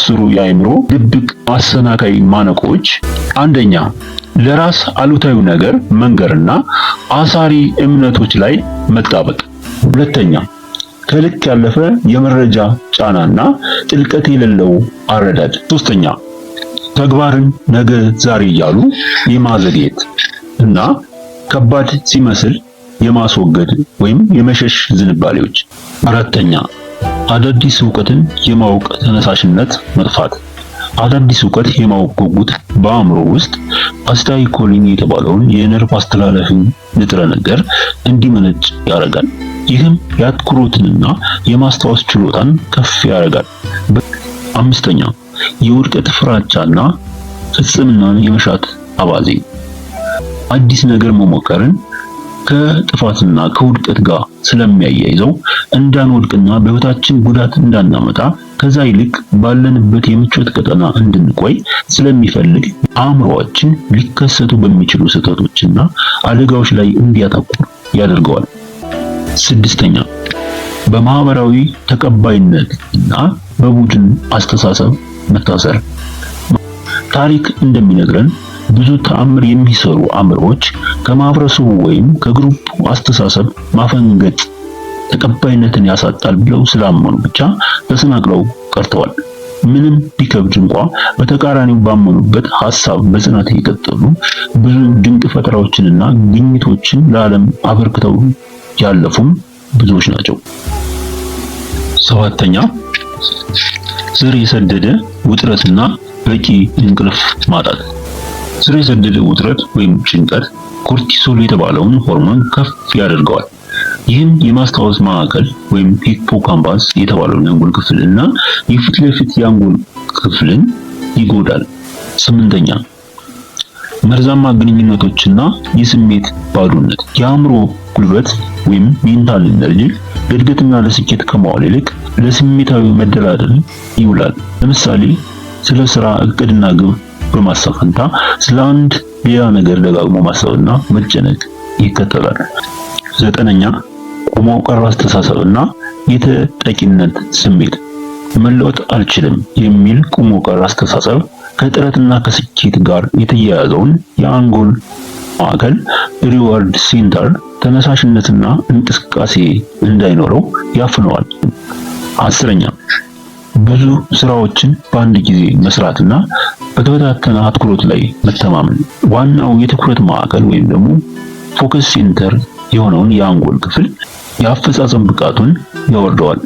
10 የአእምሮ ድብቅ አሰናካይ ማነቆች። አንደኛ፣ ለራስ አሉታዊ ነገር መንገርና አሳሪ እምነቶች ላይ መጣበቅ። ሁለተኛ፣ ከልክ ያለፈ የመረጃ ጫናና ጥልቀት የሌለው አረዳድ። ሶስተኛ፣ ተግባርን ነገ ዛሬ እያሉ የማዘግየት እና ከባድ ሲመስል የማስወገድ ወይም የመሸሽ ዝንባሌዎች። አራተኛ፣ አዳዲስ ዕውቀትን የማወቅ ተነሳሽነት መጥፋት። አዳዲስ ዕውቀት የማወቅ ጉጉት በአእምሮ ውስጥ አሲታይኮሊን የተባለውን የነርቭ አስተላላፊ ንጥረ ነገር እንዲመነጭ ያደርጋል። ይህም የአትኩሮትንና የማስታወስ ችሎታን ከፍ ያደርጋል። አምስተኛ፣ የውድቀት ፍራቻና ፍጽምናን የመሻት አባዜ። አዲስ ነገር መሞከርን ከጥፋትና ከውድቀት ጋር ስለሚያያይዘው እንዳንወድቅና በህይወታችን ጉዳት እንዳናመጣ ከዛ ይልቅ ባለንበት የምቾት ቀጠና እንድንቆይ ስለሚፈልግ አእምሮአችን ሊከሰቱ በሚችሉ ስህተቶችና አደጋዎች ላይ እንዲያተኩር ያደርገዋል። ስድስተኛ፣ በማህበራዊ ተቀባይነት እና በቡድን አስተሳሰብ መታሰር። ታሪክ እንደሚነግረን ብዙ ተአምር የሚሰሩ አእምሮዎች ከማህበረሰቡ ወይም ከግሩፕ አስተሳሰብ ማፈንገጥ ተቀባይነትን ያሳጣል ብለው ስላመኑ ብቻ ተሰናክለው ቀርተዋል። ምንም ቢከብድ እንኳ በተቃራኒው ባመኑበት ሐሳብ በጽናት የቀጠሉ ብዙ ድንቅ ፈጠራዎችንና ግኝቶችን ለዓለም አበርክተው ያለፉም ብዙዎች ናቸው። ሰባተኛ፣ ስር የሰደደ ውጥረትና በቂ እንቅልፍ ማጣት። ስር የሰደደ ውጥረት ወይም ጭንቀት ኮርቲሶል የተባለውን ሆርሞን ከፍ ያደርገዋል። ይህም የማስታወስ ማዕከል ወይም ሂፖካምፓስ የተባለውን የአንጎል ክፍል እና የፊት ለፊት የአንጎል ክፍልን ይጎዳል። ስምንተኛ፣ መርዛማ ግንኙነቶችና የስሜት ባዶነት። የአእምሮ ጉልበት ወይም ሜንታል ኢነርጂ ለእድገትና ለስኬት ከመዋል ይልቅ ለስሜታዊ መደላደል ይውላል። ለምሳሌ ስለ ስራ እቅድና ግብ በማሰብ ፈንታ ስለ አንድ ሌላ ነገር ደጋግሞ ማሰብና መጨነቅ ይከተላል። ዘጠነኛ፣ ቆሞ ቀር አስተሳሰብና የተጠቂነት ስሜት። መለወጥ አልችልም የሚል ቆሞ ቀር አስተሳሰብ ከጥረትና ከስኬት ጋር የተያያዘውን የአንጎል ማዕከል ሪዋርድ ሴንተር ተነሳሽነትና እንቅስቃሴ እንዳይኖረው ያፍነዋል። አስረኛ፣ ብዙ ስራዎችን በአንድ ጊዜ መስራትና በተበታተነ አትኩሮት ላይ መተማመን። ዋናው የትኩረት ማዕከል ወይም ደግሞ ፎከስ ሴንተር የሆነውን የአንጎል ክፍል የአፈጻጸም ብቃቱን ያወርደዋል።